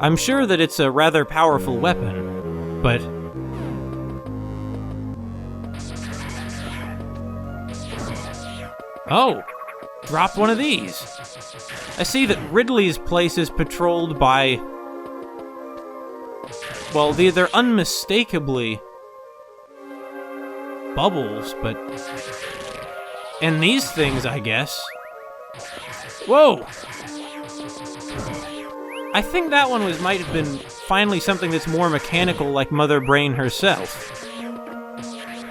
I'm sure that it's a rather powerful weapon, but... Oh! Drop one of these! I see that Ridley's place is patrolled by... Well, they're unmistakably... bubbles, but... And these things, I guess. Whoa! I think that one might have been finally something that's more mechanical, like Mother Brain herself.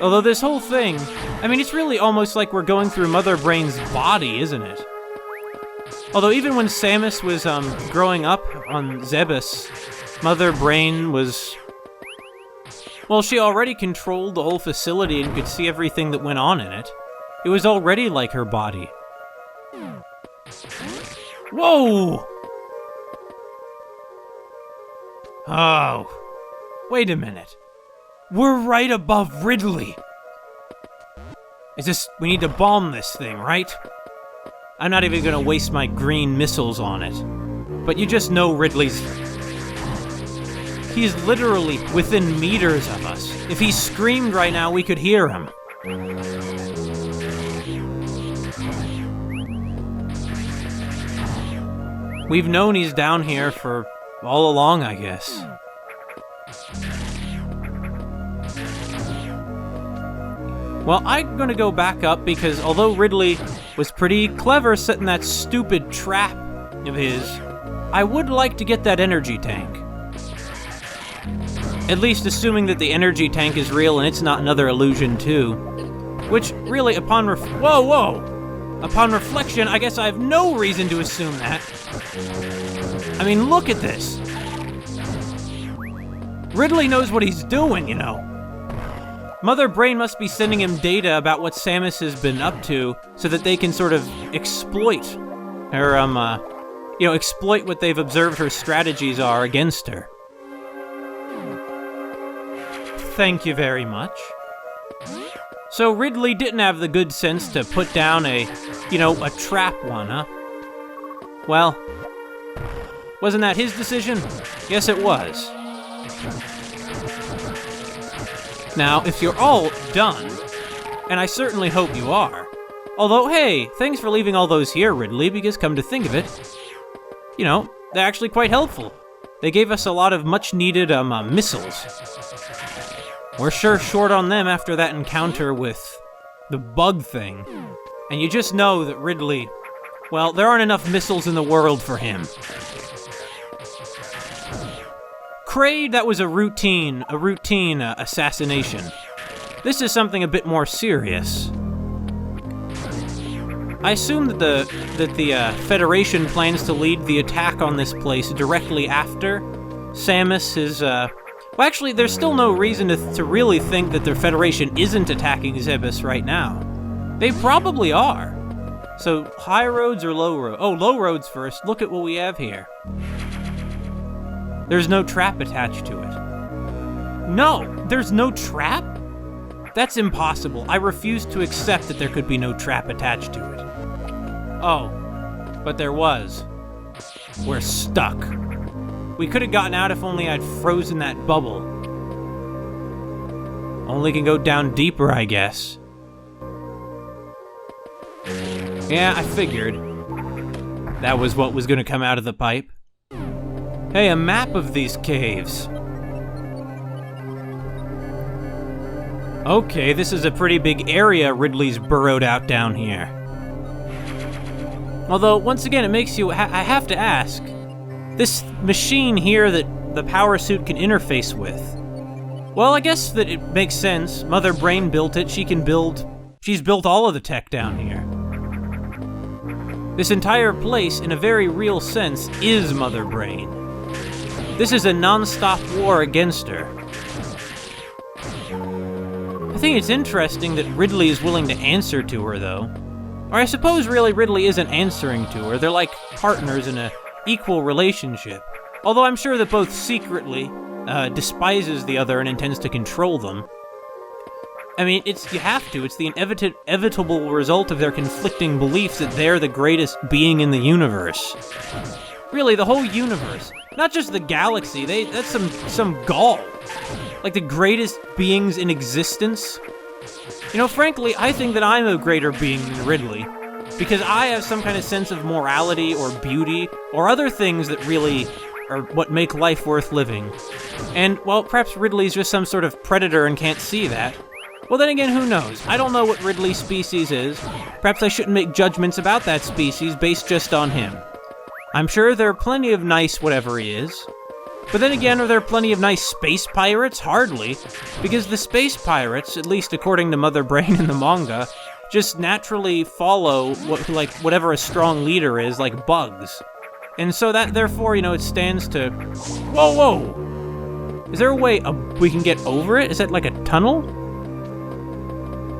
Although this whole thing, I mean, it's really almost like we're going through Mother Brain's body, isn't it? Although even when Samus was growing up on Zebes, Mother Brain was... Well, she already controlled the whole facility and could see everything that went on in it. It was already like her body. Whoa! Oh, wait a minute. We're right above Ridley. We need to bomb this thing, right? I'm not even gonna waste my green missiles on it. But you just know Ridley's... He's literally within meters of us. If he screamed right now, we could hear him. We've known he's down here for all along, I guess. Well, I'm gonna go back up because although Ridley was pretty clever setting that stupid trap of his, I would like to get that energy tank. At least assuming that the energy tank is real and it's not another illusion too. Which, really, upon Upon reflection, I guess I have no reason to assume that. I mean, look at this. Ridley knows what he's doing, you know. Mother Brain must be sending him data about what Samus has been up to so that they can sort of exploit her, exploit what they've observed her strategies are against her. Thank you very much. So Ridley didn't have the good sense to put down a trap one, huh? Well, wasn't that his decision? Yes, it was. Now, if you're all done, and I certainly hope you are, although, hey, thanks for leaving all those here, Ridley, because come to think of it, they're actually quite helpful. They gave us a lot of much-needed, missiles. We're sure short on them after that encounter with the bug thing. And you just know that Ridley, well, there aren't enough missiles in the world for him. Kraid, that was a routine assassination. This is something a bit more serious. I assume that the Federation plans to lead the attack on this place directly after Samus is, well, actually, there's still no reason to really think that the Federation isn't attacking Zebes right now. They probably are. So, high roads or low roads? Oh, low roads first. Look at what we have here. There's no trap attached to it. No, there's no trap? That's impossible. I refuse to accept that there could be no trap attached to it. Oh, but there was. We're stuck. We could have gotten out if only I'd frozen that bubble. Only can go down deeper, I guess. Yeah, I figured. That was what was going to come out of the pipe. Hey, a map of these caves. Okay, this is a pretty big area Ridley's burrowed out down here. Although, once again, it makes you... I have to ask. This machine here that the power suit can interface with. Well, I guess that it makes sense. Mother Brain built it. She's built all of the tech down here. This entire place, in a very real sense, is Mother Brain. This is a non-stop war against her. I think it's interesting that Ridley is willing to answer to her, though. Or I suppose really Ridley isn't answering to her. They're like partners in a equal relationship. Although I'm sure that both secretly despises the other and intends to control them. I mean, you have to. It's the inevitable result of their conflicting beliefs that they're the greatest being in the universe. Really, the whole universe. Not just the galaxy, that's some gall. Like the greatest beings in existence. You know, frankly, I think that I'm a greater being than Ridley, because I have some kind of sense of morality or beauty or other things that really are what make life worth living. And, well, perhaps Ridley's just some sort of predator and can't see that. Well, then again, who knows? I don't know what Ridley's species is. Perhaps I shouldn't make judgments about that species based just on him. I'm sure there are plenty of nice whatever he is. But then again, are there plenty of nice space pirates? Hardly. Because the space pirates, at least according to Mother Brain in the manga, just naturally follow whatever a strong leader is, like bugs. And so that, therefore, you know, it stands to... Whoa! Is there a way we can get over it? Is that like a tunnel?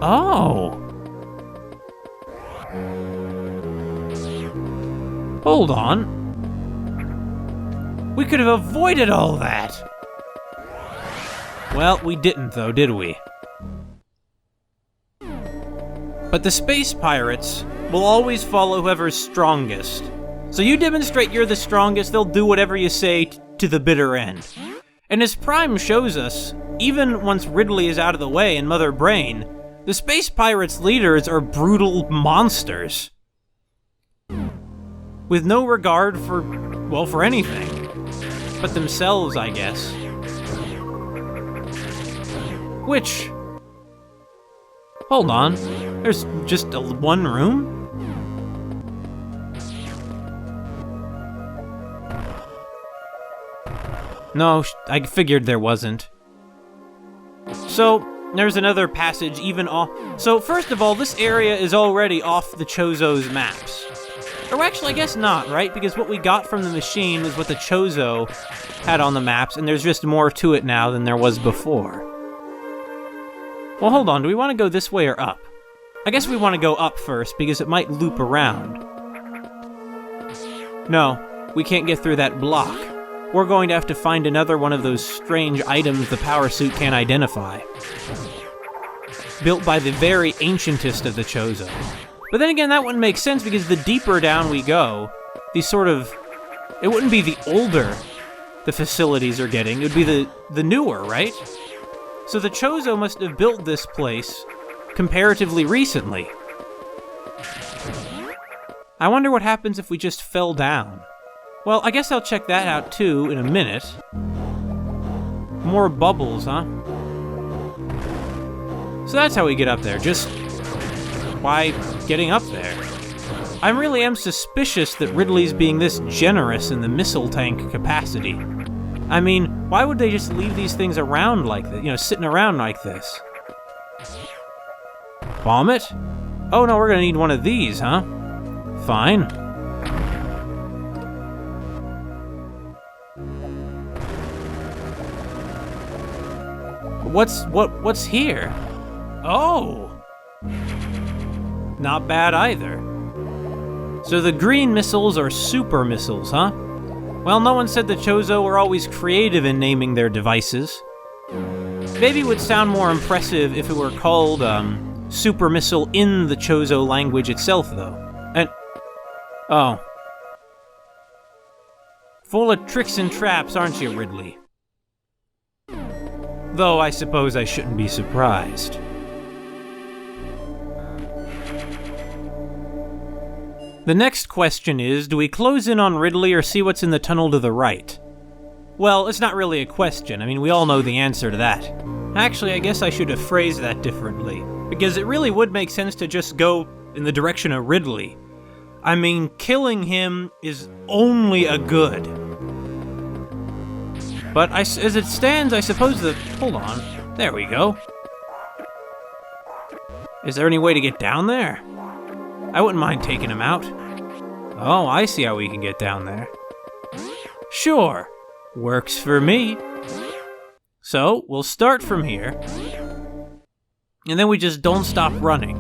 Oh. Hold on. We could have avoided all that. Well, we didn't though, did we? But the space pirates will always follow whoever's strongest. So you demonstrate you're the strongest, they'll do whatever you say to the bitter end. And as Prime shows us, even once Ridley is out of the way in Mother Brain, the space pirates' leaders are brutal monsters. With no regard for anything. But themselves, I guess. Which... Hold on. There's just one room? No, I figured there wasn't. So, there's another passage even off... So, first of all, this area is already off the Chozo's maps. Or actually, I guess not, right? Because what we got from the machine was what the Chozo had on the maps, and there's just more to it now than there was before. Well, hold on, do we want to go this way or up? I guess we want to go up first, because it might loop around. No, we can't get through that block. We're going to have to find another one of those strange items the power suit can't identify. Built by the very ancientest of the Chozo. But then again, that wouldn't make sense, because the deeper down we go, these sort of... It wouldn't be the older the facilities are getting, it would be the newer, right? So the Chozo must have built this place comparatively recently. I wonder what happens if we just fell down. Well, I guess I'll check that out too in a minute. More bubbles, huh? So that's how we get up there, just by getting up there. I really am suspicious that Ridley's being this generous in the missile tank capacity. I mean, why would they just leave these things around like this, you know, sitting around like this? Bomb it? Oh no, we're gonna need one of these, huh? Fine. What's here? Oh! Not bad either. So the green missiles are super missiles, huh? Well, no one said the Chozo were always creative in naming their devices. Maybe it would sound more impressive if it were called, super missile in the Chozo language itself, though. And... oh. Full of tricks and traps, aren't you, Ridley? Though I suppose I shouldn't be surprised. The next question is, do we close in on Ridley or see what's in the tunnel to the right? Well, it's not really a question. I mean, we all know the answer to that. Actually, I guess I should have phrased that differently, because it really would make sense to just go in the direction of Ridley. I mean, killing him is only a good. But as it stands, I suppose that... hold on. There we go. Is there any way to get down there? I wouldn't mind taking him out. Oh, I see how we can get down there. Sure. Works for me. So, we'll start from here. And then we just don't stop running.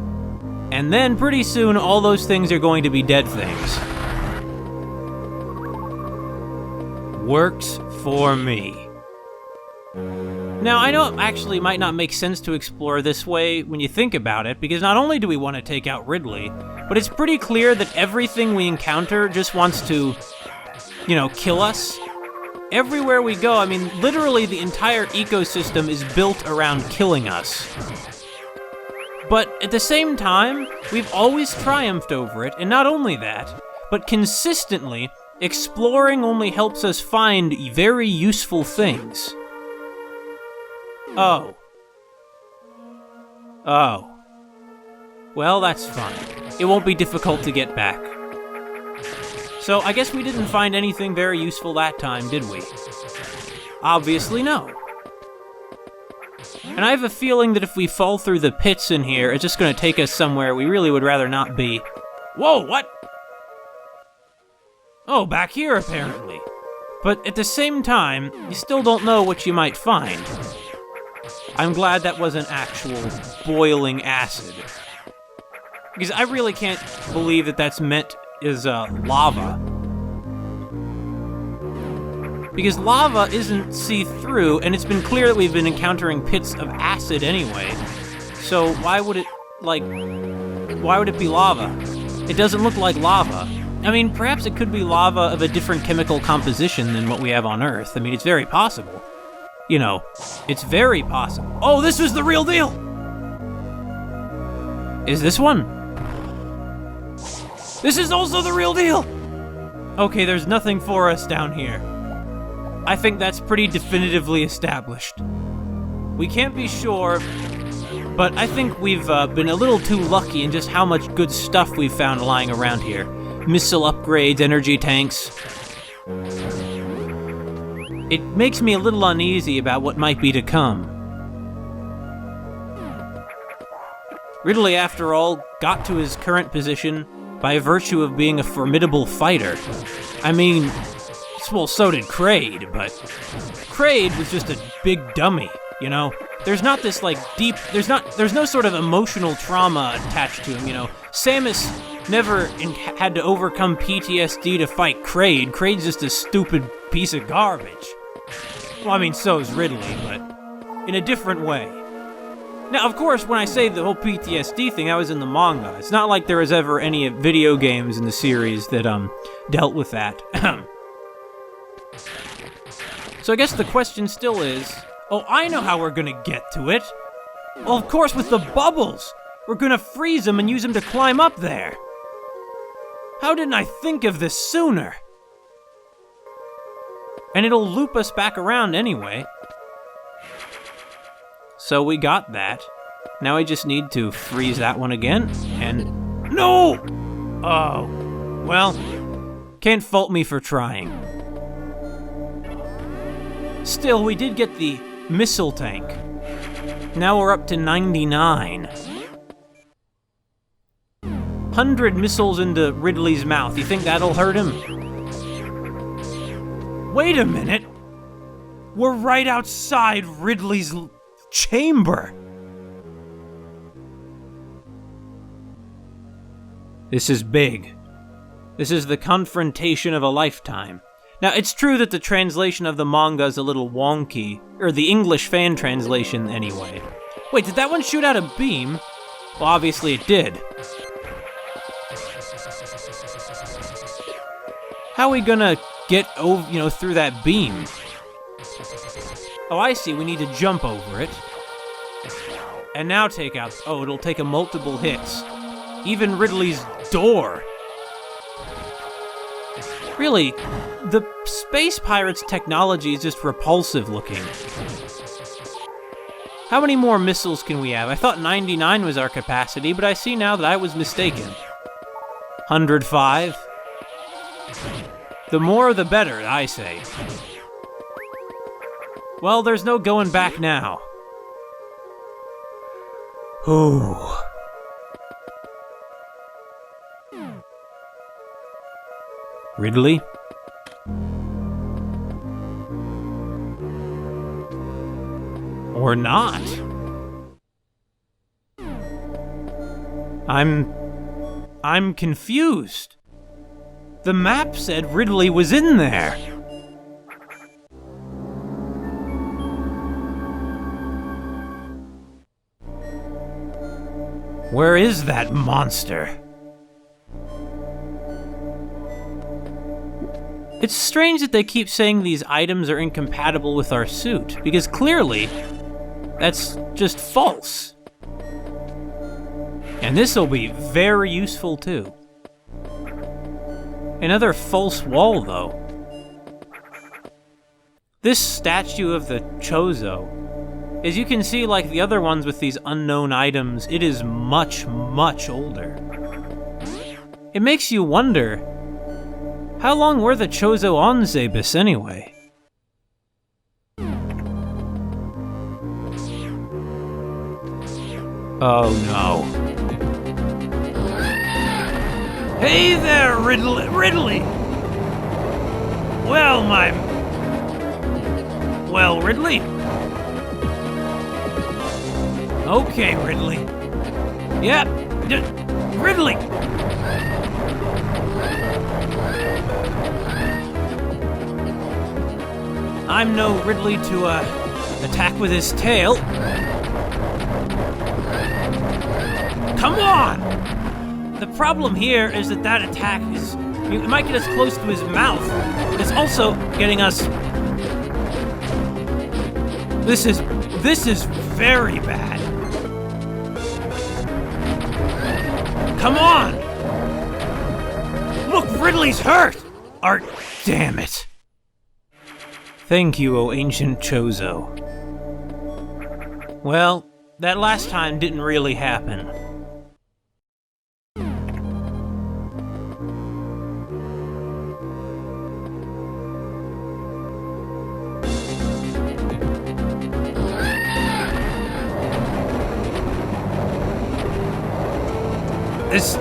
And then, pretty soon, all those things are going to be dead things. Works for me. Now, I know it actually might not make sense to explore this way when you think about it, because not only do we want to take out Ridley, but it's pretty clear that everything we encounter just wants to kill us. Everywhere we go, I mean, literally the entire ecosystem is built around killing us. But at the same time, we've always triumphed over it, and not only that, but consistently, exploring only helps us find very useful things. Oh. Well, that's fine. It won't be difficult to get back. So, I guess we didn't find anything very useful that time, did we? Obviously no. And I have a feeling that if we fall through the pits in here, it's just going to take us somewhere we really would rather not be. Whoa, what? Oh, back here, apparently. But at the same time, you still don't know what you might find. I'm glad that wasn't actual boiling acid. Because I really can't believe that that's meant as lava. Because lava isn't see-through, and it's been clear that we've been encountering pits of acid anyway. So why would it be lava? It doesn't look like lava. I mean, perhaps it could be lava of a different chemical composition than what we have on Earth. I mean, it's very possible. It's very possible. Oh, this was the real deal! Is this one? This is also the real deal! Okay, there's nothing for us down here. I think that's pretty definitively established. We can't be sure, but I think we've been a little too lucky in just how much good stuff we've found lying around here. Missile upgrades, energy tanks. It makes me a little uneasy about what might be to come. Ridley, after all, got to his current position by virtue of being a formidable fighter. I mean, well, so did Kraid, but Kraid was just a big dummy, There's not this, deep, there's no sort of emotional trauma attached to him, Samus never had to overcome PTSD to fight Kraid. Kraid's just a stupid piece of garbage. Well, I mean, so is Ridley, but in a different way. Now, of course, when I say the whole PTSD thing, that was in the manga. It's not like there was ever any video games in the series that, dealt with that. So I guess the question still is, I know how we're gonna get to it. Well, of course, with the bubbles. We're gonna freeze them and use them to climb up there. How didn't I think of this sooner? And it'll loop us back around anyway. So we got that. Now I just need to freeze that one again, and... No! Oh. Well, can't fault me for trying. Still, we did get the missile tank. Now we're up to 99. 100 missiles into Ridley's mouth. You think that'll hurt him? Wait a minute! We're right outside Ridley's chamber! This is big. This is the confrontation of a lifetime. Now, it's true that the translation of the manga is a little wonky, or the English fan translation, anyway. Wait, did that one shoot out a beam? Well, obviously it did. How are we gonna get over, through that beam? Oh, I see, we need to jump over it. And now take out... Oh, it'll take a multiple hits. Even Ridley's door. Really, the Space Pirates technology is just repulsive looking. How many more missiles can we have? I thought 99 was our capacity, but I see now that I was mistaken. 105. The more the better, I say. Well, there's no going back now. Ooh. Ridley? Or not? I'm confused. The map said Ridley was in there. Where is that monster? It's strange that they keep saying these items are incompatible with our suit, because clearly, that's just false. And this'll be very useful too. Another false wall, though. This statue of the Chozo, as you can see, like the other ones with these unknown items, it is much, much older. It makes you wonder, how long were the Chozo on Zebes anyway? Oh no. Hey there, Ridley! Well, Ridley? Okay, Ridley. Yep, Ridley! I'm no Ridley to, attack with his tail. Come on! The problem here is that attack is... It might get us close to his mouth, but it's also getting us... This is very bad. Come on! Look, Ridley's hurt! Damn it. Thank you, O ancient Chozo. Well, that last time didn't really happen. This...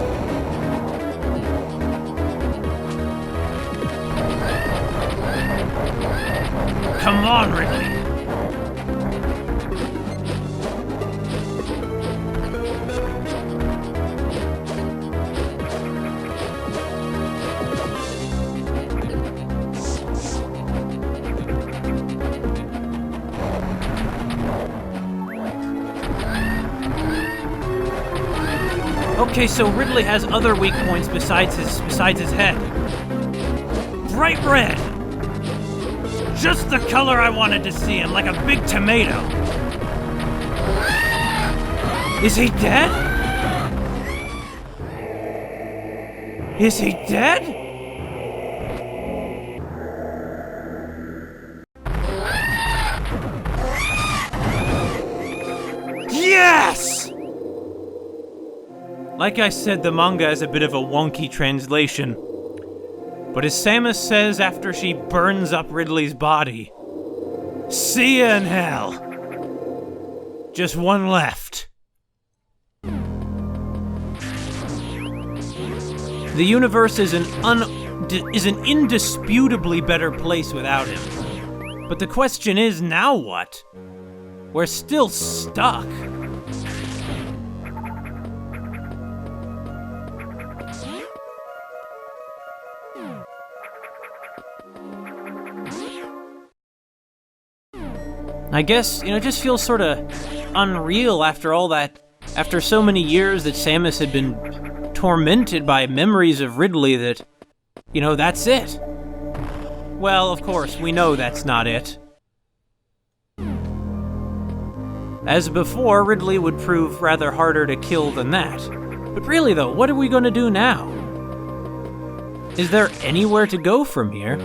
Come on, Ridley. Okay, so Ridley has other weak points besides his head. Bright red! Just the color I wanted to see him, like a big tomato. Is he dead? Is he dead? Yes! Like I said, the manga is a bit of a wonky translation. But as Samus says after she burns up Ridley's body, see ya in hell. Just one left. The universe is an indisputably better place without him. But the question is, now what? We're still stuck. I guess, it just feels sort of unreal after all that, after so many years that Samus had been tormented by memories of Ridley that, that's it. Well, of course, we know that's not it. As before, Ridley would prove rather harder to kill than that. But really though, what are we going to do now? Is there anywhere to go from here?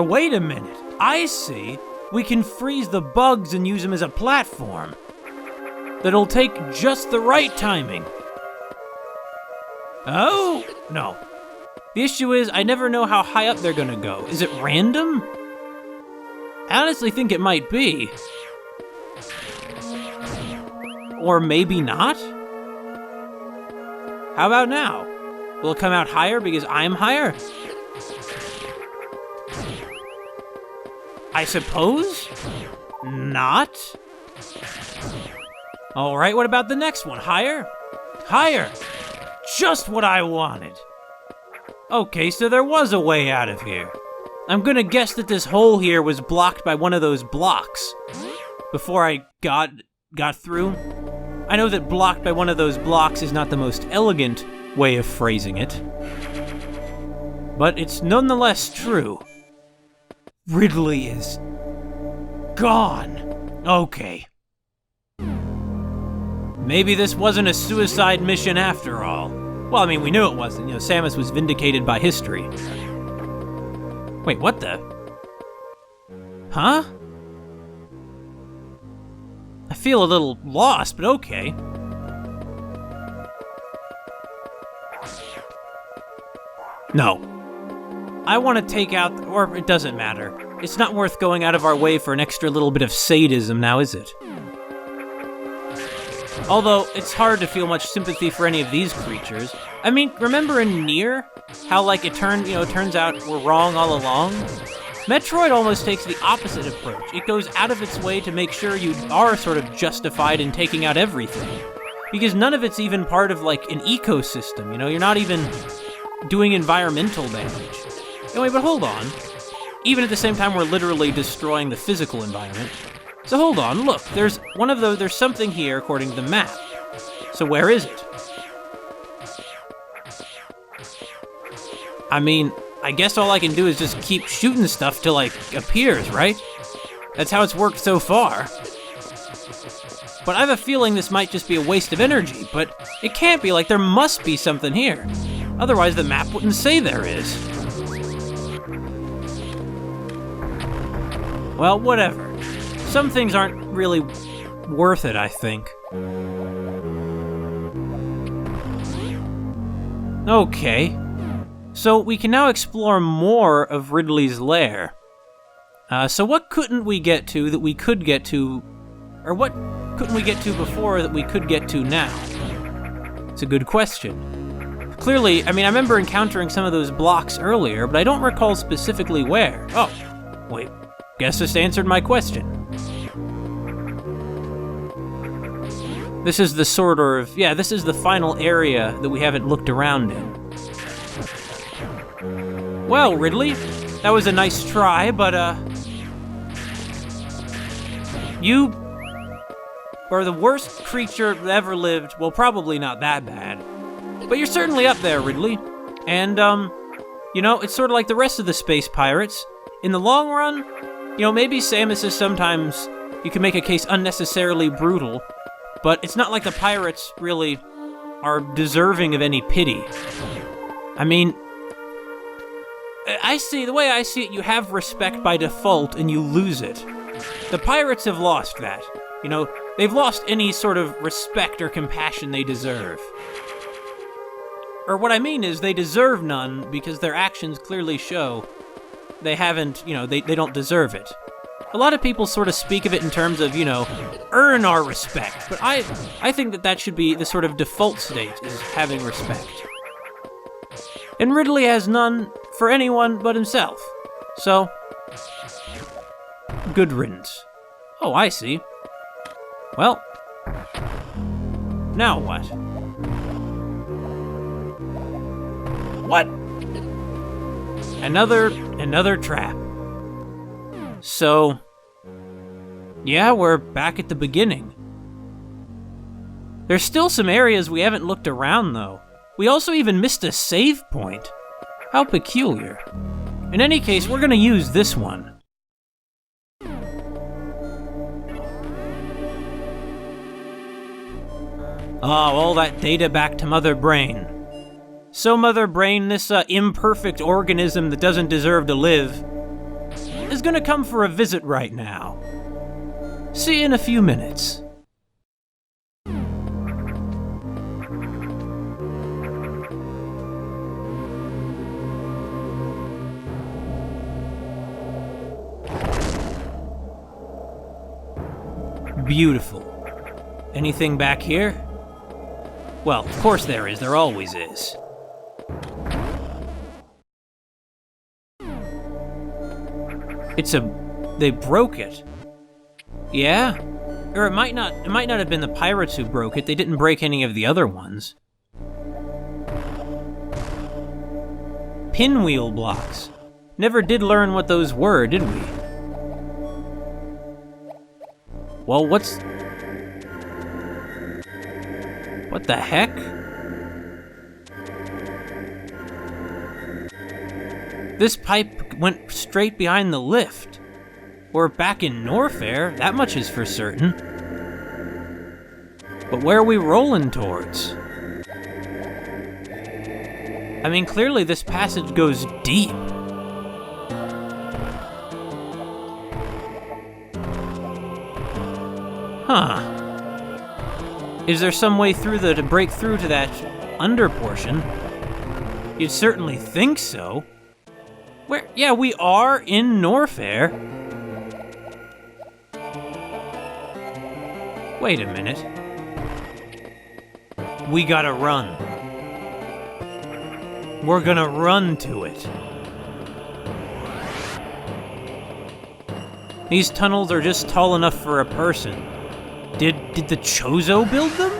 Wait a minute. I see. We can freeze the bugs and use them as a platform. That'll take just the right timing. Oh, no. The issue is, I never know how high up they're gonna go. Is it random? I honestly think it might be. Or maybe not? How about now? Will it come out higher because I'm higher? I suppose? Not? Alright, what about the next one? Higher? Higher! Just what I wanted. Okay, so there was a way out of here. I'm gonna guess that this hole here was blocked by one of those blocks. Before I got through. I know that blocked by one of those blocks is not the most elegant way of phrasing it, but it's nonetheless true. Ridley is gone. Okay. Maybe this wasn't a suicide mission after all. Well, I mean, we knew it wasn't. Samus was vindicated by history. Wait, what the? Huh? I feel a little lost, but okay. No. I want to take out, or it doesn't matter. It's not worth going out of our way for an extra little bit of sadism now, is it? Although, it's hard to feel much sympathy for any of these creatures. I mean, remember in Nier? How, it turns out we're wrong all along? Metroid almost takes the opposite approach. It goes out of its way to make sure you are sort of justified in taking out everything. Because none of it's even part of, an ecosystem, You're not even doing environmental damage. Anyway, but hold on. Even at the same time, we're literally destroying the physical environment. So hold on, look, there's something here according to the map. So where is it? I mean, I guess all I can do is just keep shooting stuff till, appears, right? That's how it's worked so far. But I have a feeling this might just be a waste of energy, but it can't be. There must be something here. Otherwise, the map wouldn't say there is. Well, whatever. Some things aren't really worth it, I think. Okay. So we can now explore more of Ridley's lair. So what couldn't we get to that we could get to, or what couldn't we get to before that we could get to now? It's a good question. Clearly, I mean, I remember encountering some of those blocks earlier, but I don't recall specifically where. Oh, wait, guess this answered my question. This is the this is the final area that we haven't looked around in. Well, Ridley, that was a nice try, but, you are the worst creature that ever lived. Well, probably not that bad. But you're certainly up there, Ridley. And, it's sort of like the rest of the space pirates. In the long run, maybe Samus is sometimes, you can make a case, unnecessarily brutal, but it's not like the pirates really are deserving of any pity. I mean, the way I see it, you have respect by default and you lose it. The pirates have lost that. They've lost any sort of respect or compassion they deserve. Or what I mean is, they deserve none because their actions clearly show they haven't, they don't deserve it. A lot of people sort of speak of it in terms of, earn our respect, but I think that should be the sort of default state, is having respect. And Ridley has none for anyone but himself. So, good riddance. Oh, I see. Well, now what? What? Another trap. So, yeah, we're back at the beginning. There's still some areas we haven't looked around, though. We also even missed a save point. How peculiar. In any case, we're gonna use this one. Oh, all that data back to Mother Brain. So Mother Brain, this imperfect organism that doesn't deserve to live, is gonna come for a visit right now. See you in a few minutes. Beautiful. Anything back here? Well, of course there is. There always is. They broke it. Yeah? Or it might not have been the pirates who broke it. They didn't break any of the other ones. Pinwheel blocks. Never did learn what those were, did we? Well, what the heck? This pipe went straight behind the lift. We're back in Norfair, that much is for certain. But where are we rolling towards? I mean, clearly this passage goes deep. Huh. Is there some way through to break through to that under portion? You'd certainly think so. Where? Yeah, we are in Norfair. Wait a minute. We gotta run. We're gonna run to it. These tunnels are just tall enough for a person. Did the Chozo build them?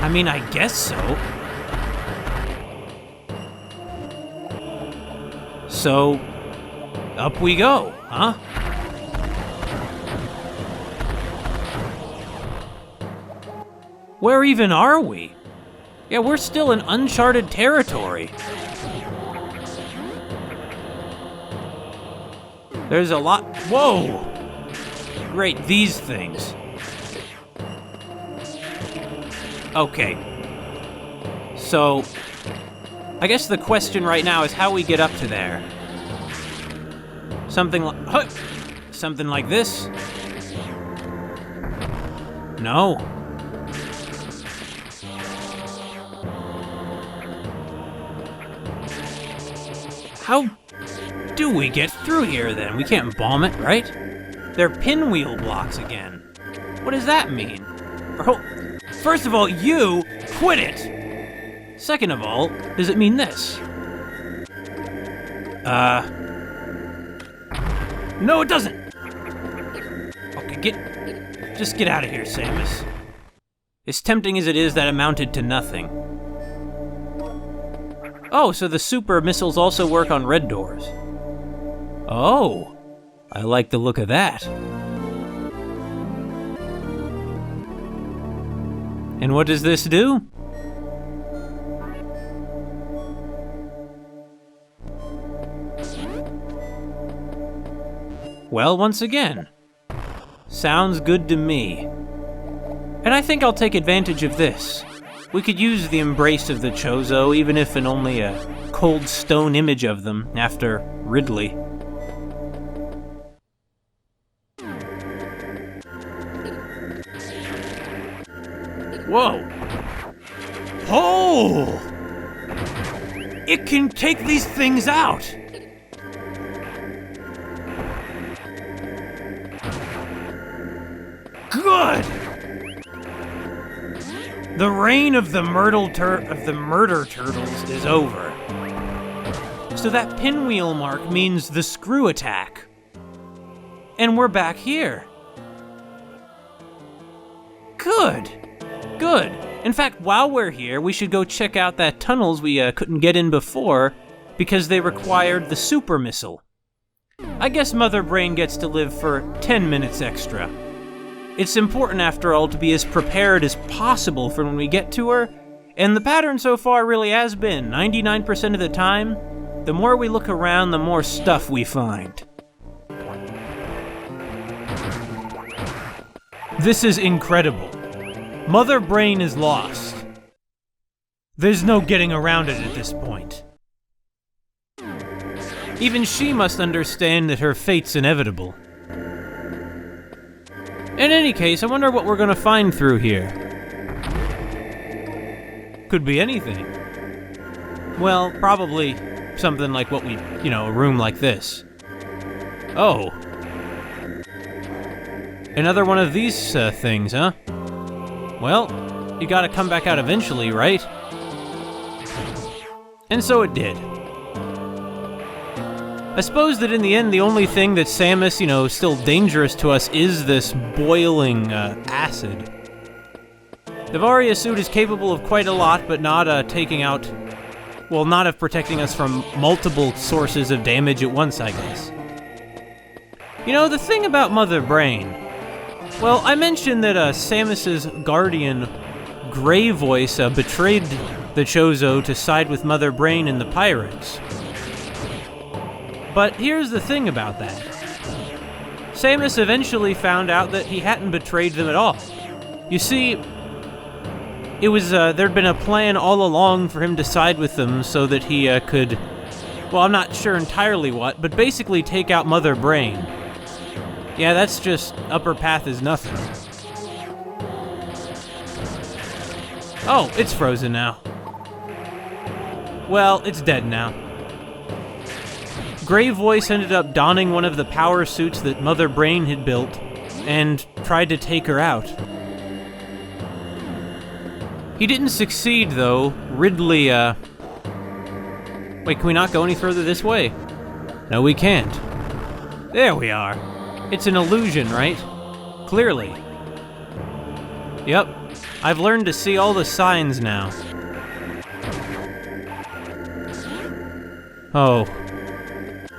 I mean, I guess so. So, up we go, huh? Where even are we? Yeah, we're still in uncharted territory. There's a lot. Whoa! Great, these things. Okay. So, I guess the question right now is how we get up to there. Something like this? No. How do we get through here then? We can't bomb it, right? They're pinwheel blocks again. What does that mean? First of all, you quit it! Second of all, does it mean this? No, it doesn't! Okay, just get out of here, Samus. As tempting as it is, that amounted to nothing. Oh, so the super missiles also work on red doors. Oh, I like the look of that. And what does this do? Well, once again, sounds good to me. And I think I'll take advantage of this. We could use the embrace of the Chozo, even if in only a cold stone image of them after Ridley. Whoa! Oh! It can take these things out! Good! The reign of the murder turtles is over. So that pinwheel mark means the screw attack. And we're back here. Good. Good. In fact, while we're here, we should go check out that tunnels we couldn't get in before because they required the super missile. I guess Mother Brain gets to live for 10 minutes extra. It's important, after all, to be as prepared as possible for when we get to her, and the pattern so far really has been, 99% of the time, the more we look around, the more stuff we find. This is incredible. Mother Brain is lost. There's no getting around it at this point. Even she must understand that her fate's inevitable. In any case, I wonder what we're gonna find through here. Could be anything. Well, probably something like what we, a room like this. Oh. Another one of these things, huh? Well, you gotta come back out eventually, right? And so it did. I suppose that in the end, the only thing that Samus, still dangerous to us is this boiling acid. The Varia suit is capable of quite a lot, but not taking out, well, not of protecting us from multiple sources of damage at once, I guess. You know, the thing about Mother Brain... Well, I mentioned that Samus's guardian, Grey Voice, betrayed the Chozo to side with Mother Brain and the pirates. But here's the thing about that. Samus eventually found out that he hadn't betrayed them at all. You see, it was, there'd been a plan all along for him to side with them so that he could, well, I'm not sure entirely what, but basically take out Mother Brain. Yeah, that's just upper path is nothing. Oh, it's frozen now. Well, it's dead now. Grey Voice ended up donning one of the power suits that Mother Brain had built and tried to take her out. He didn't succeed, though. Ridley, Wait, can we not go any further this way? No, we can't. There we are. It's an illusion, right? Clearly. Yep. I've learned to see all the signs now. Oh.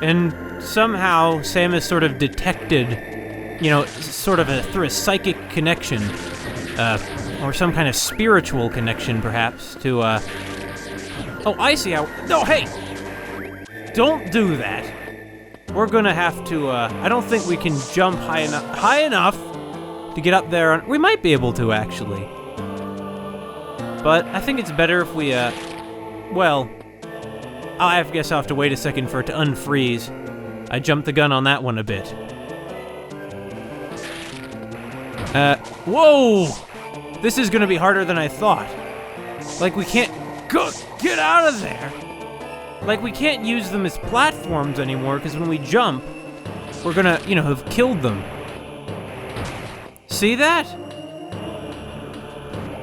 And somehow Samus sort of detected, you know, sort of through a psychic connection, or some kind of spiritual connection, perhaps, to, Oh, I see how... No, hey! Don't do that. We're gonna have to, I don't think we can jump high enough to get up there. We might be able to, actually. But I think it's better if we, well... I guess I'll have to wait a second for it to unfreeze. I jumped the gun on that one a bit. Whoa! This is gonna be harder than I thought. Like, we can't... Get out of there! Like, we can't use them as platforms anymore, because when we jump, we're gonna, you know, have killed them. See that?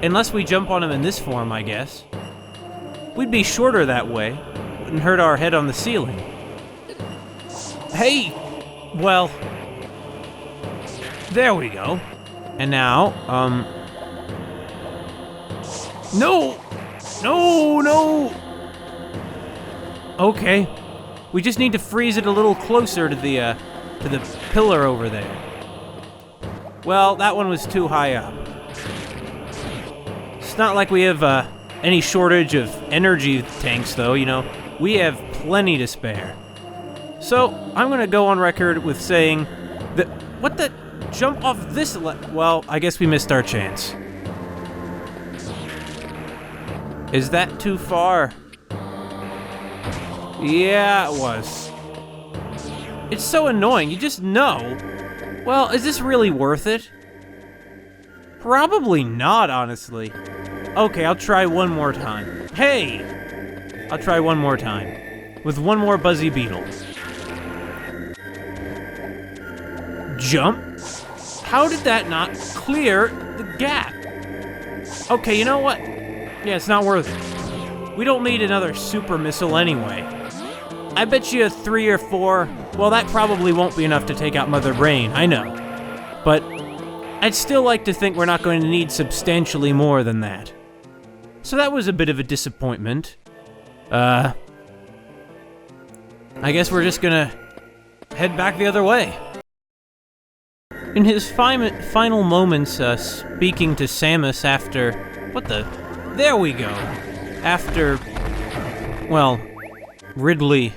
Unless we jump on them in this form, I guess. We'd be shorter that way. Wouldn't hurt our head on the ceiling. Hey! Well... There we go. And now, No! No, no! Okay. We just need to freeze it a little closer to the pillar over there. Well, that one was too high up. It's not like we have, any shortage of energy tanks, though, you know. We have plenty to spare. So, I'm gonna go on record with saying that... What the... Jump off this well, I guess we missed our chance. Is that too far? Yeah, it was. It's so annoying, you just know. Well, is this really worth it? Probably not, honestly. Okay, I'll try one more time. Hey! I'll try one more time. With one more Buzzy Beetle. Jump? How did that not clear the gap? Okay, you know what? Yeah, it's not worth it. We don't need another super missile anyway. I bet you 3 or 4... Well, that probably won't be enough to take out Mother Brain, I know. But I'd still like to think we're not going to need substantially more than that. So that was a bit of a disappointment. I guess we're just gonna head back the other way. In his final moments, speaking to Samus after... What the... There we go. After... Well... Ridley...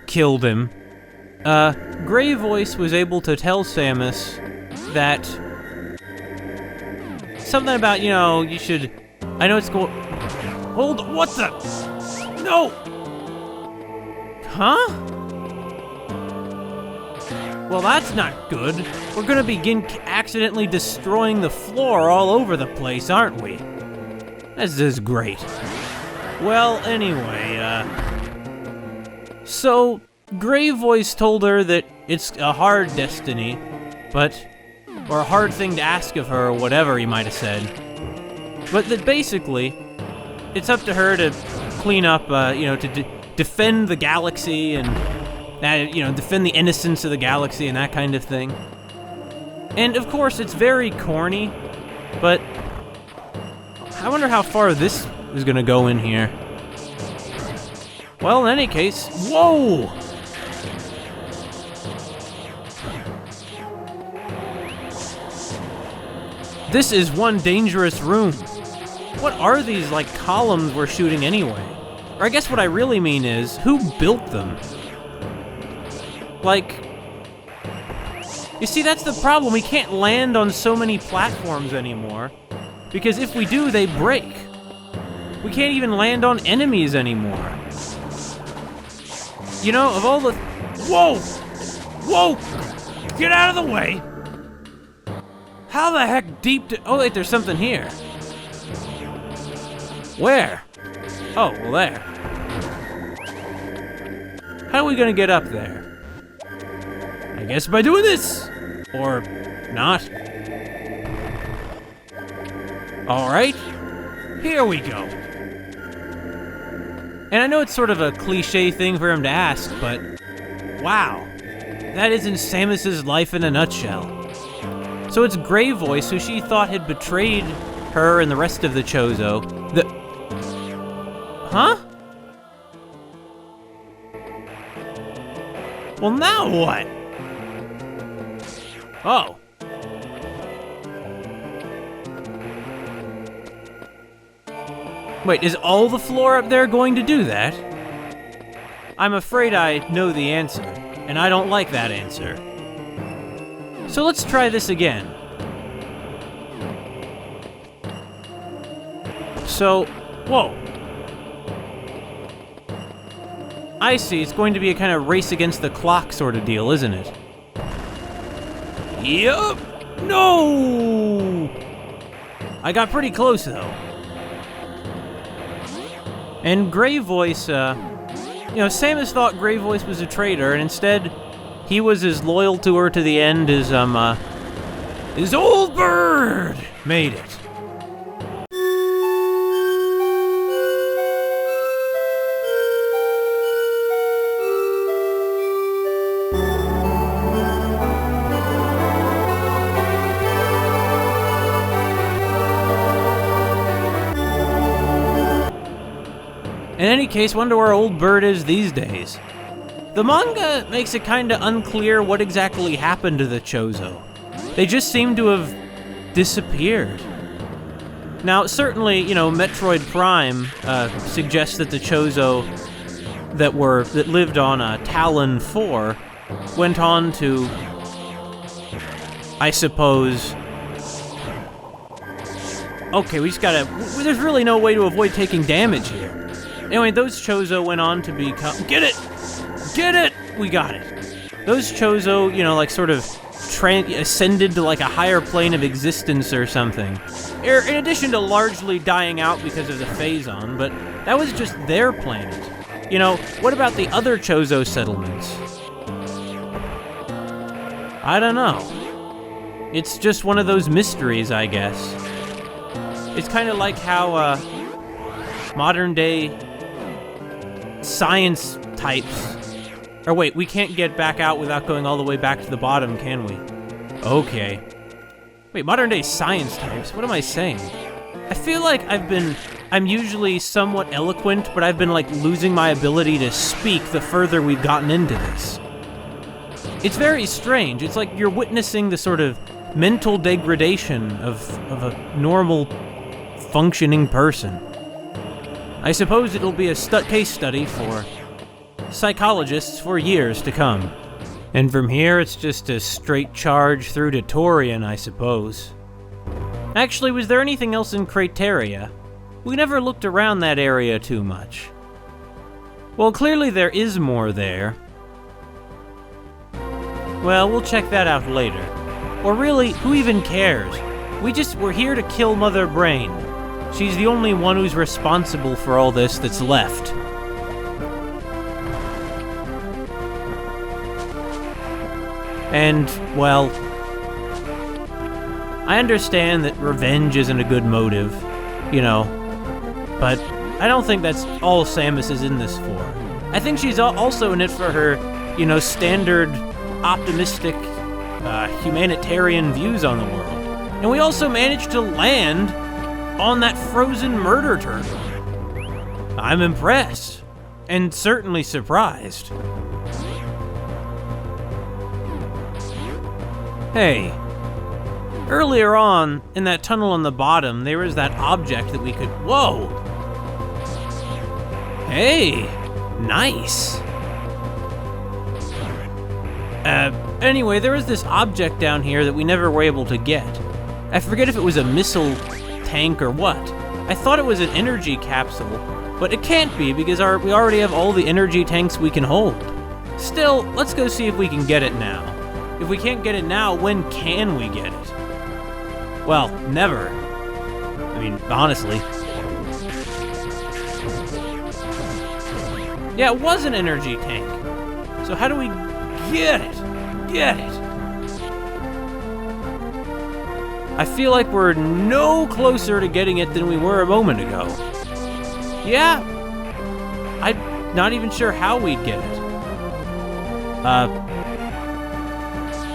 killed him. Grey Voice was able to tell Samus that... Something about, you know, you should... I know it's going... Hold... What the... No! Huh? Well, that's not good. We're gonna begin accidentally destroying the floor all over the place, aren't we? This is great. Well, anyway, So, Grey Voice told her that it's a hard destiny, but... Or a hard thing to ask of her, or whatever he might have said. But that basically, it's up to her to clean up, you know, to defend the galaxy and... you know, defend the innocence of the galaxy and that kind of thing. And, of course, it's very corny, but I wonder how far this is gonna go in here. Well, in any case, whoa! This is one dangerous room. What are these, like, columns we're shooting anyway? Or I guess what I really mean is, who built them? Like, you see, that's the problem. We can't land on so many platforms anymore, because if we do, they break. We can't even land on enemies anymore. You know, of all the... Whoa! Whoa! Get out of the way! How the heck deep did... Oh, wait, there's something here. Where? Oh, well, there. How are we gonna get up there? I guess by doing this! Or not. Alright. Here we go. And I know it's sort of a cliche thing for him to ask, but... Wow. That isn't Samus's life in a nutshell. So it's Grey Voice, who she thought had betrayed her and the rest of the Chozo. Huh? Well, now what? Oh. Wait, is all the floor up there going to do that? I'm afraid I know the answer, and I don't like that answer. So let's try this again. So, whoa. I see, it's going to be a kind of race against the clock sort of deal, isn't it? Yup! No! I got pretty close, though. And Grey Voice, Samus thought Grey Voice was a traitor, and instead, he was as loyal to her to the end as, his old bird made it. In any case, wonder where old bird is these days. The manga makes it kinda unclear what exactly happened to the Chozo. They just seem to have disappeared. Now, certainly, Metroid Prime suggests that the Chozo that lived on Talon 4 went on to, I suppose... Okay, there's really no way to avoid taking damage here. Anyway, those Chozo went on to become... Get it! Get it! We got it. Those Chozo, sort of ascended to, a higher plane of existence or something. In addition to largely dying out because of the Phazon, but that was just their planet. What about the other Chozo settlements? I don't know. It's just one of those mysteries, I guess. It's kind of like how, modern-day science types... Or wait, we can't get back out without going all the way back to the bottom, can we? Okay. Wait, modern-day science types? What am I saying? I feel like I'm usually somewhat eloquent, but I've been, losing my ability to speak the further we've gotten into this. It's very strange. It's like you're witnessing the sort of mental degradation of a normal, functioning person. I suppose it'll be a case study for psychologists for years to come. And from here, it's just a straight charge through to Torian, I suppose. Actually, was there anything else in Crateria? We never looked around that area too much. Well, clearly there is more there. Well, we'll check that out later. Or really, who even cares? We're here to kill Mother Brain. She's the only one who's responsible for all this that's left. And, well, I understand that revenge isn't a good motive, but I don't think that's all Samus is in this for. I think she's also in it for her, standard optimistic, humanitarian views on the world. And we also managed to land on that frozen murder turtle. I'm impressed. And certainly surprised. Hey, earlier on, in that tunnel on the bottom, there was that object that we could... Whoa! Hey, nice. Anyway, there was this object down here that we never were able to get. I forget if it was a missile tank or what. I thought it was an energy capsule, but it can't be because we already have all the energy tanks we can hold. Still, let's go see if we can get it now. If we can't get it now, when can we get it? Well, never. I mean, honestly. Yeah, it was an energy tank. So how do we get it? Get it! I feel like we're no closer to getting it than we were a moment ago. Yeah, I'm not even sure how we'd get it.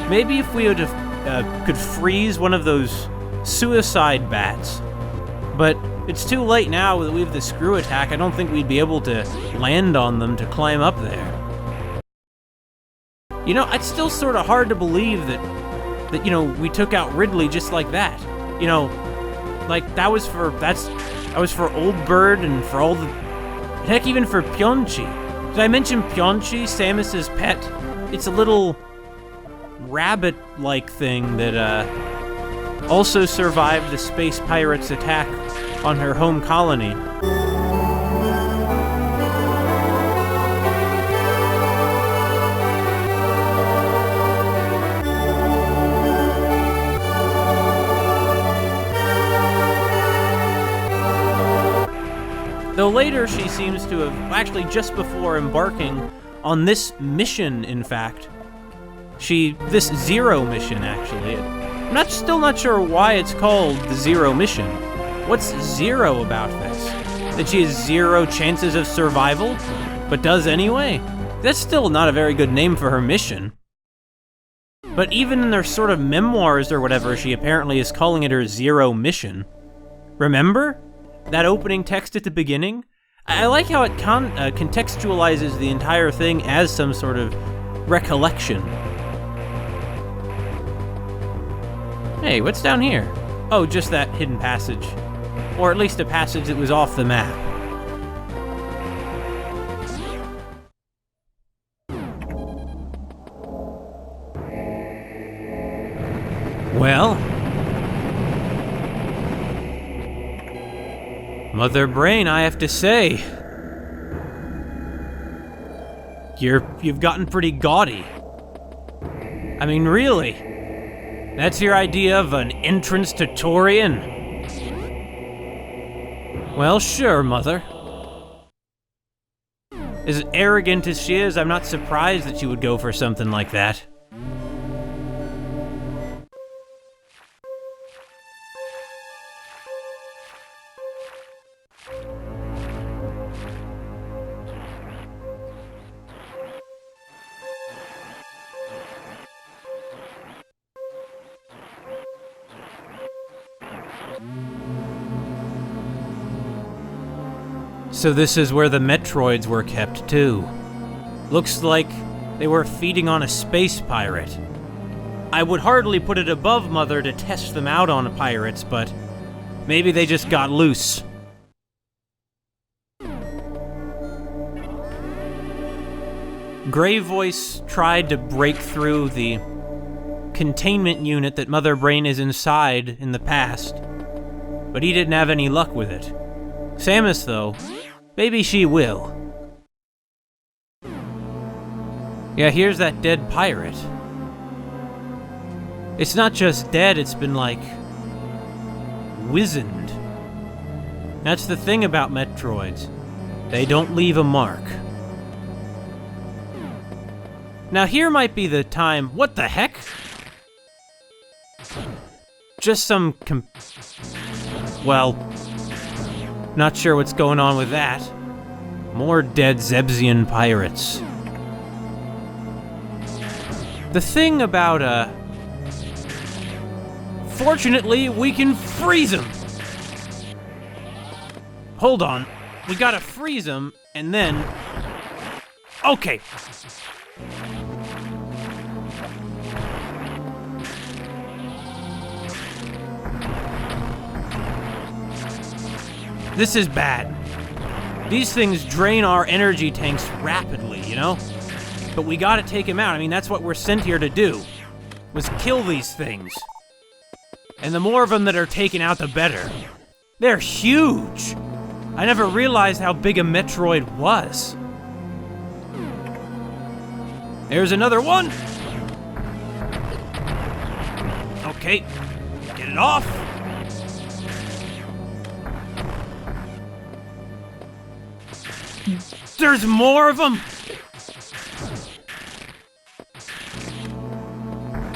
Maybe if we could freeze one of those suicide bats. But it's too late now that we have the screw attack. I don't think we'd be able to land on them to climb up there. You know, it's still sort of hard to believe that we took out Ridley just like that. You know, like that was for Old Bird and for all the... Heck, even for Pyeonchi. Did I mention Pyeonchi, Samus's pet? It's a little rabbit-like thing that also survived the space pirates' attack on her home colony. Though later she seems to have, actually just before embarking on this mission, in fact, this Zero mission, actually. I'm still not sure why it's called the Zero mission. What's zero about this? That she has 0 chances of survival, but does anyway? That's still not a very good name for her mission. But even in their sort of memoirs or whatever, she apparently is calling it her Zero mission. Remember? That opening text at the beginning? I like how it contextualizes the entire thing as some sort of recollection. Hey, what's down here? Oh, just that hidden passage. Or at least a passage that was off the map. Well... Mother Brain, I have to say, you've gotten pretty gaudy. I mean, really? That's your idea of an entrance to Torian? Well, sure, Mother. As arrogant as she is, I'm not surprised that she would go for something like that. So this is where the Metroids were kept, too. Looks like they were feeding on a space pirate. I would hardly put it above Mother to test them out on pirates, but maybe they just got loose. Grey Voice tried to break through the containment unit that Mother Brain is inside in the past, but he didn't have any luck with it. Samus, though, maybe she will. Yeah, here's that dead pirate. It's not just dead, it's been, like, wizened. That's the thing about Metroids. They don't leave a mark. Now here might be the time... What the heck? Just some well... Not sure what's going on with that. More dead Zebzian pirates. The thing about, fortunately, we can freeze them! Hold on. We gotta freeze them, and then Okay. This is bad. These things drain our energy tanks rapidly, you know? But we gotta take him out. I mean, that's what we're sent here to do, was kill these things. And the more of them that are taken out, the better. They're huge. I never realized how big a Metroid was. There's another one. Okay, get it off. There's more of them.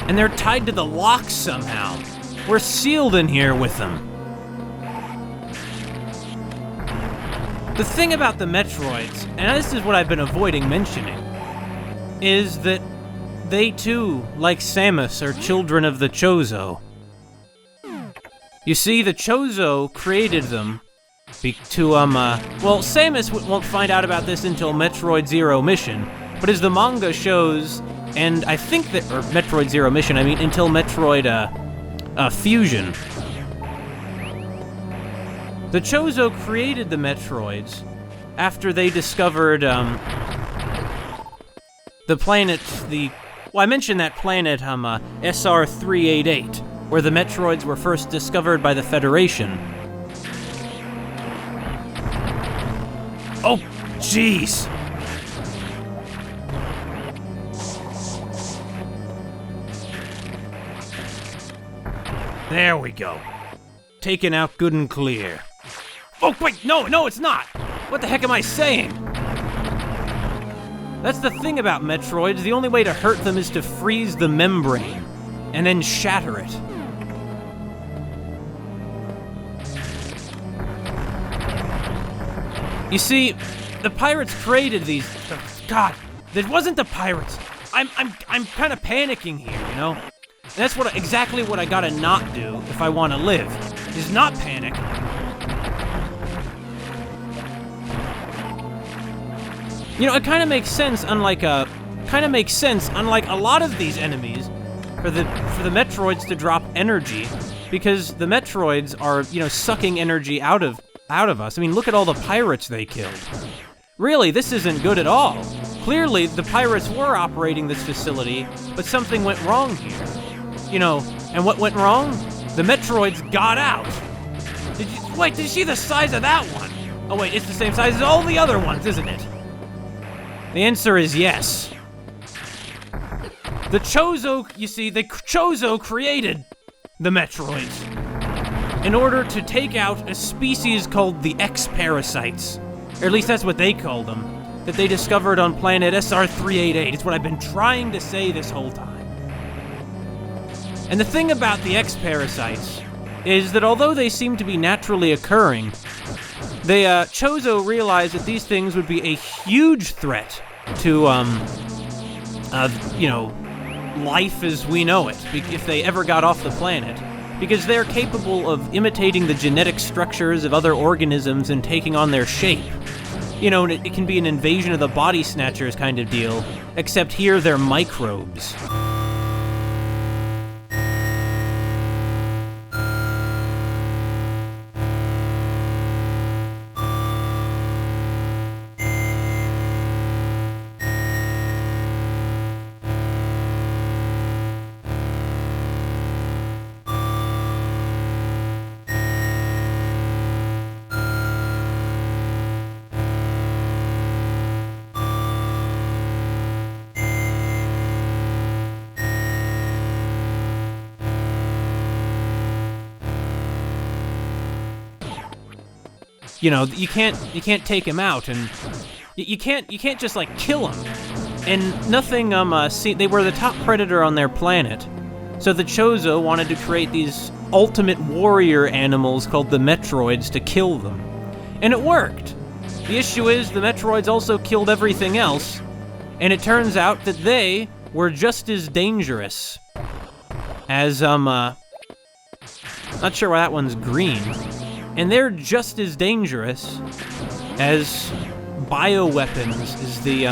And they're tied to the locks somehow. We're sealed in here with them. The thing about the Metroids, and this is what I've been avoiding mentioning, is that they too, like Samus, are children of the Chozo. You see, the Chozo created them well, Samus won't find out about this until Metroid Zero Mission, but as the manga shows, and I think that, or Metroid Zero Mission, I mean, until Metroid, Fusion. The Chozo created the Metroids after they discovered, the planet, well, I mentioned that planet, SR-388, where the Metroids were first discovered by the Federation. Oh, jeez! There we go. Taken out good and clear. Oh, wait, no, it's not! What the heck am I saying? That's the thing about Metroids. The only way to hurt them is to freeze the membrane, and then shatter it. You see, the pirates created these... God, it wasn't the pirates. I'm kind of panicking here, you know? And that's exactly what I gotta not do if I want to live, is not panic. You know, it kind of makes sense, unlike a lot of these enemies, for the Metroids to drop energy, because the Metroids are, you know, sucking energy out of us. I mean, look at all the pirates they killed. Really, this isn't good at all. Clearly, the pirates were operating this facility, but something went wrong here. You know, and what went wrong? The Metroids got out. Did you see the size of that one? Oh wait, it's the same size as all the other ones, isn't it? The answer is yes. The Chozo created the Metroids in order to take out a species called the X-Parasites. Or at least that's what they called them, that they discovered on planet SR-388. It's what I've been trying to say this whole time. And the thing about the X-Parasites is that although they seem to be naturally occurring, Chozo realized that these things would be a huge threat to, you know, life as we know it, if they ever got off the planet. Because they're capable of imitating the genetic structures of other organisms and taking on their shape. You know, it can be an invasion of the body snatchers kind of deal, except here they're microbes. You know, you can't take him out, and you can't just like kill him. And nothing they were the top predator on their planet. So the Chozo wanted to create these ultimate warrior animals called the Metroids to kill them. And it worked. The issue is the Metroids also killed everything else, and it turns out that they were just as dangerous as not sure why that one's green. And they're just as dangerous as bioweapons is the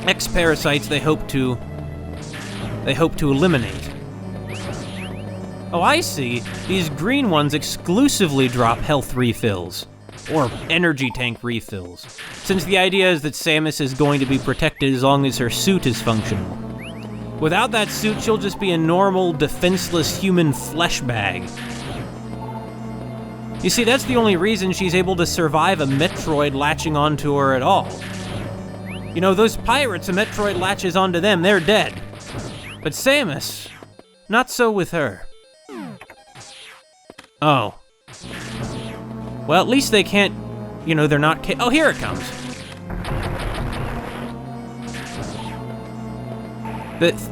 X-parasites they hope to eliminate. Oh, I see. These green ones exclusively drop health refills, or energy tank refills, since the idea is that Samus is going to be protected as long as her suit is functional. Without that suit, she'll just be a normal, defenseless human flesh bag. You see, that's the only reason she's able to survive a Metroid latching onto her at all. You know, those pirates, a Metroid latches onto them, they're dead. But Samus, not so with her. Oh. Well, at least they can't, you know, they're not oh, here it comes.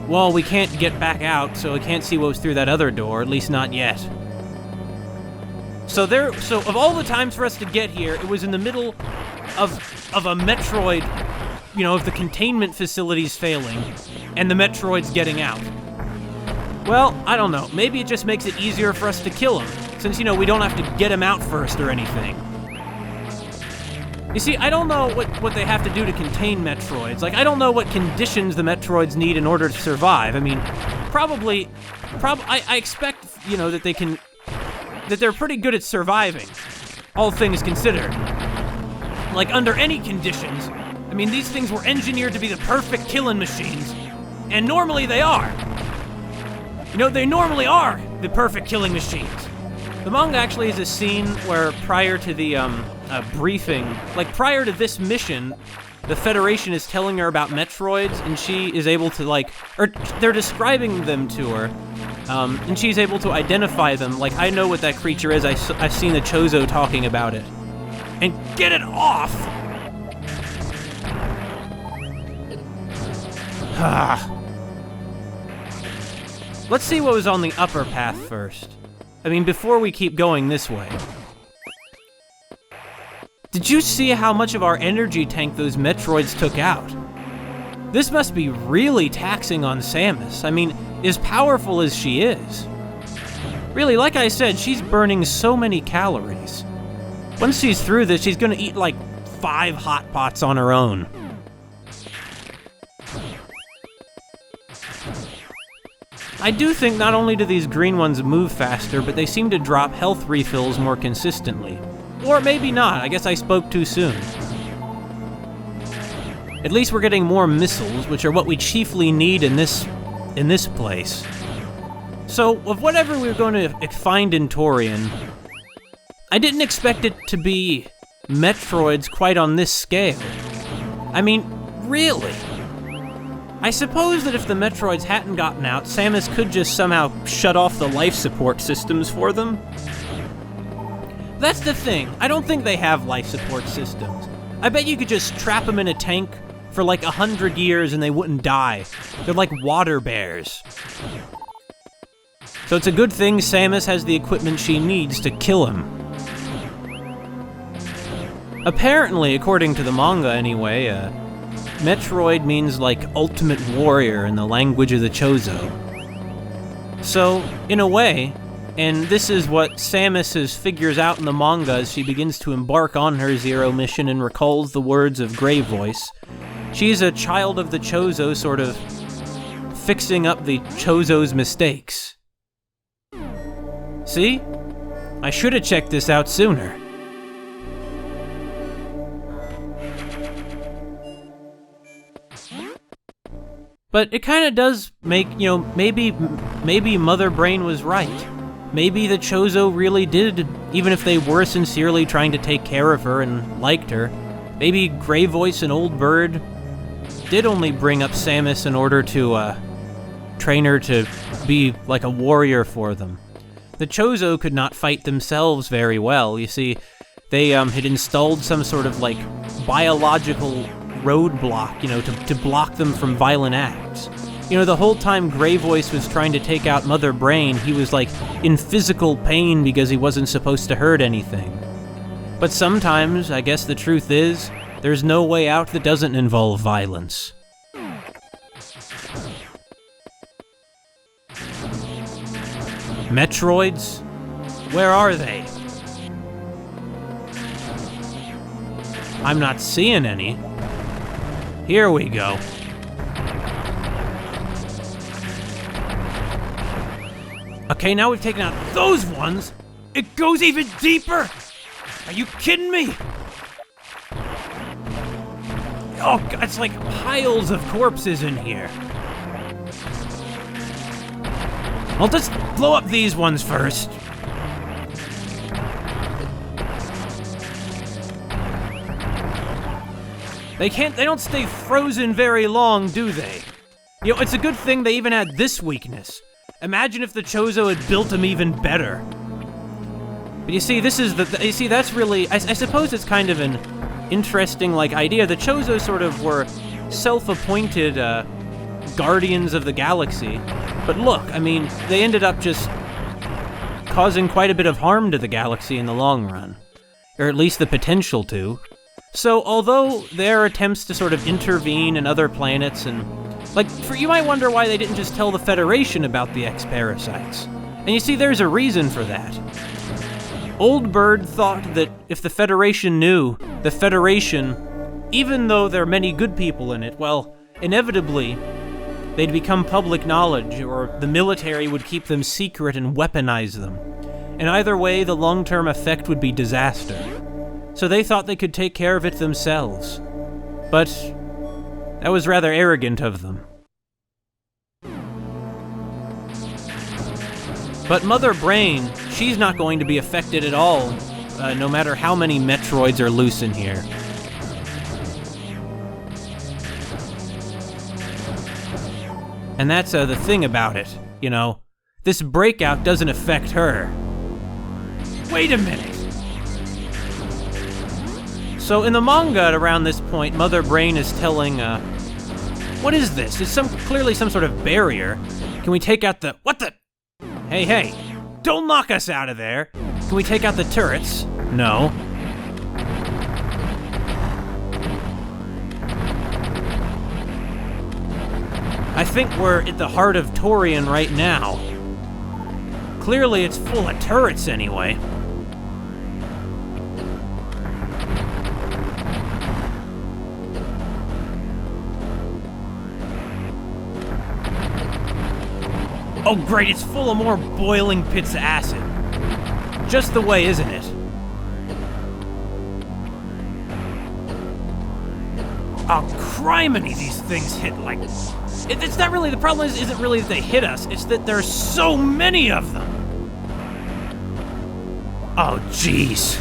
Well, we can't get back out, so I can't see what was through that other door, at least not yet. So of all the times for us to get here, it was in the middle of a Metroid, you know, of the containment facilities failing, and the Metroids getting out. Well, I don't know, maybe it just makes it easier for us to kill him, since, you know, we don't have to get him out first or anything. You see, I don't know what they have to do to contain Metroids. Like, I don't know what conditions the Metroids need in order to survive. I mean, I expect, you know, that they're pretty good at surviving, all things considered. Like, under any conditions, I mean, these things were engineered to be the perfect killing machines, and normally they are. You know, they normally are the perfect killing machines. The manga actually has a scene where prior to the briefing, like prior to this mission, the Federation is telling her about Metroids, and she is able to or they're describing them to her, and she's able to identify them. Like, I know what that creature is, I've seen the Chozo talking about it. And get it off! Let's see what was on the upper path first. I mean, before we keep going this way. Did you see how much of our energy tank those Metroids took out? This must be really taxing on Samus. I mean, as powerful as she is. Really, like I said, she's burning so many calories. Once she's through this, she's gonna eat like 5 hot pots on her own. I do think not only do these green ones move faster, but they seem to drop health refills more consistently. Or maybe not, I guess I spoke too soon. At least we're getting more missiles, which are what we chiefly need in this place. So, of whatever we're going to find in Torian, I didn't expect it to be Metroids quite on this scale. I mean, really? I suppose that if the Metroids hadn't gotten out, Samus could just somehow shut off the life support systems for them. That's the thing, I don't think they have life support systems. I bet you could just trap them in a tank for like 100 years and they wouldn't die. They're like water bears. So it's a good thing Samus has the equipment she needs to kill him. Apparently, according to the manga anyway, Metroid means like ultimate warrior in the language of the Chozo. So, in a way, and this is what Samus figures out in the manga as she begins to embark on her Zero mission and recalls the words of Grey Voice, she's a child of the Chozo, sort of fixing up the Chozo's mistakes. See? I should have checked this out sooner. But it kind of does make, you know, maybe Mother Brain was right. Maybe the Chozo really did, even if they were sincerely trying to take care of her and liked her. Maybe Grey Voice and Old Bird did only bring up Samus in order to train her to be like a warrior for them. The Chozo could not fight themselves very well. You see, they had installed some sort of like biological roadblock, you know, to block them from violent acts. You know, the whole time Grey Voice was trying to take out Mother Brain, he was like in physical pain because he wasn't supposed to hurt anything. But sometimes, I guess the truth is, there's no way out that doesn't involve violence. Metroids? Where are they? I'm not seeing any. Here we go. Okay, now we've taken out those ones. It goes even deeper. Are you kidding me? Oh, God, it's like piles of corpses in here. Well, let's blow up these ones first. They don't stay frozen very long, do they? You know, it's a good thing they even had this weakness. Imagine if the Chozo had built them even better. But you see, that's really, I suppose it's kind of an interesting, idea. The Chozo sort of were self-appointed, guardians of the galaxy. But look, I mean, they ended up just causing quite a bit of harm to the galaxy in the long run. Or at least the potential to. So, although there are attempts to sort of intervene in other planets and, you might wonder why they didn't just tell the Federation about the X-Parasites. And you see, there's a reason for that. Old Bird thought that if the Federation knew, the Federation, even though there are many good people in it, well, inevitably, they'd become public knowledge, or the military would keep them secret and weaponize them. And either way, the long-term effect would be disaster. So they thought they could take care of it themselves. But that was rather arrogant of them. But Mother Brain, she's not going to be affected at all, no matter how many Metroids are loose in here. And that's the thing about it, you know. This breakout doesn't affect her. Wait a minute! So in the manga, around this point, Mother Brain is telling, what is this? It's clearly some sort of barrier. Can we take out the... What the... Hey, don't knock us out of there. Can we take out the turrets? No. I think we're at the heart of Torian right now. Clearly it's full of turrets anyway. Oh great, it's full of more boiling pits of acid. Just the way, isn't it? Oh, criminy, these things hit like... It's not really, the problem isn't really that they hit us, it's that there's so many of them! Oh, jeez.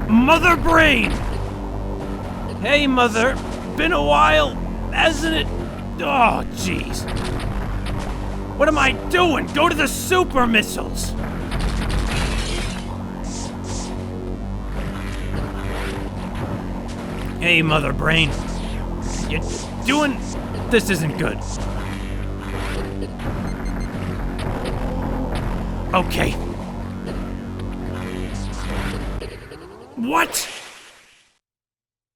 Mother Brain! Hey, Mother. Been a while, hasn't it? Oh, jeez. What am I doing? Go to the super missiles! Hey, Mother Brain. You doing... This isn't good. Okay. What?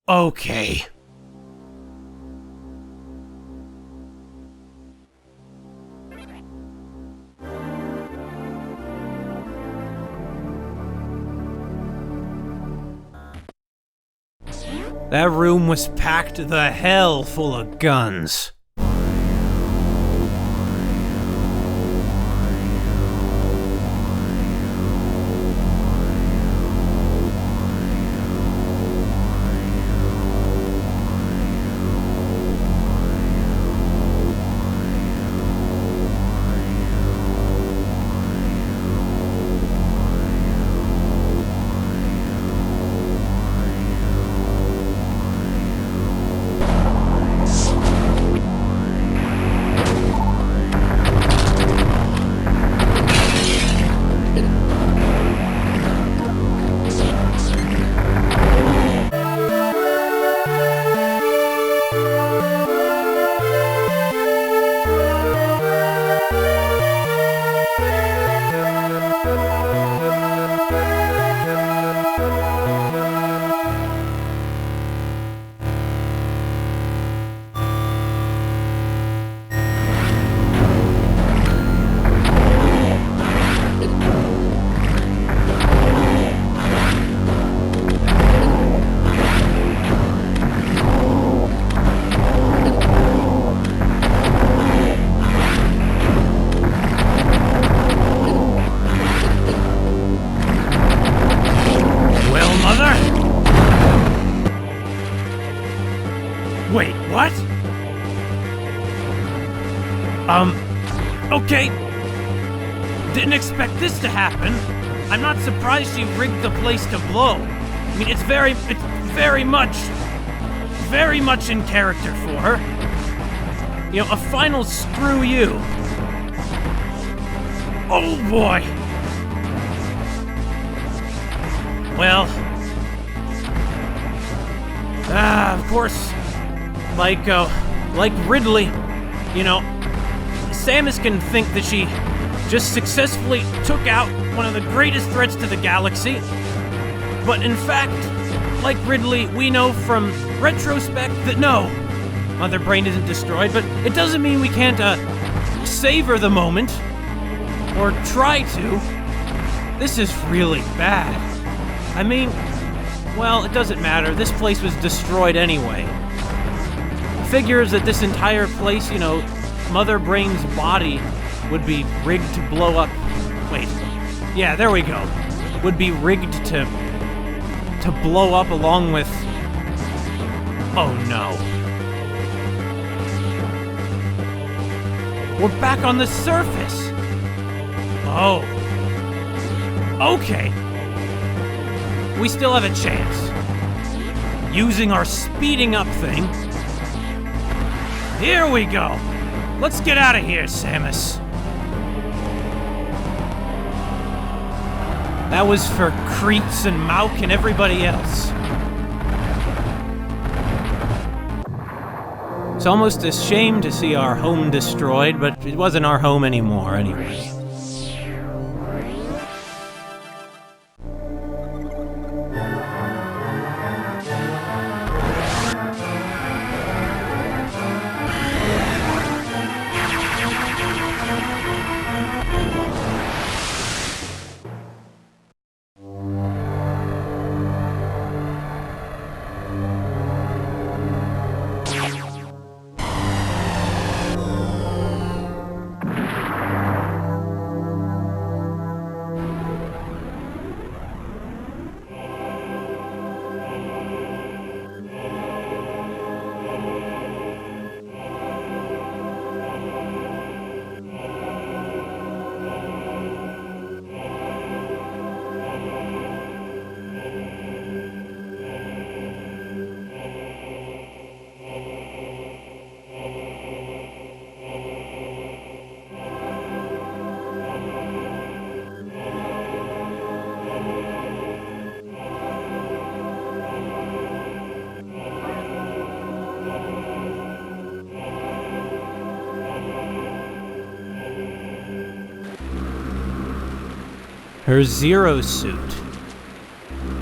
Okay. That room was packed to the hell full of guns. Wait, what? Okay. Didn't expect this to happen. I'm not surprised she rigged the place to blow. I mean, it's very much in character for her. You know, a final screw you. Oh boy. Well, of course, like Ridley, you know, Samus can think that she just successfully took out one of the greatest threats to the galaxy. But in fact, like Ridley, we know from retrospect that no, Mother Brain isn't destroyed, but it doesn't mean we can't, savor the moment. Or try to. This is really bad. I mean, well, it doesn't matter. This place was destroyed anyway. Figures that this entire place, you know, Mother Brain's body would be rigged to blow up. Wait. Yeah, there we go. Would be rigged to blow up along with... Oh no. We're back on the surface. Oh. Okay. We still have a chance. Using our speeding up thing. Here we go. Let's get out of here, Samus. That was for Creeps and Mauk and everybody else. It's almost a shame to see our home destroyed, but it wasn't our home anymore anyway. Her Zero suit.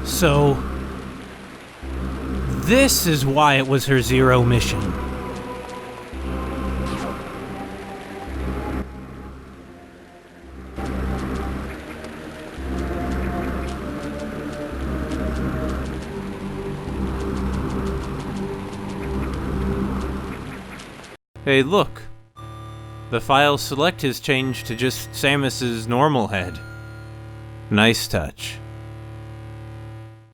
So, this is why it was her Zero mission. Hey, look. The file select has changed to just Samus's normal head. Nice touch.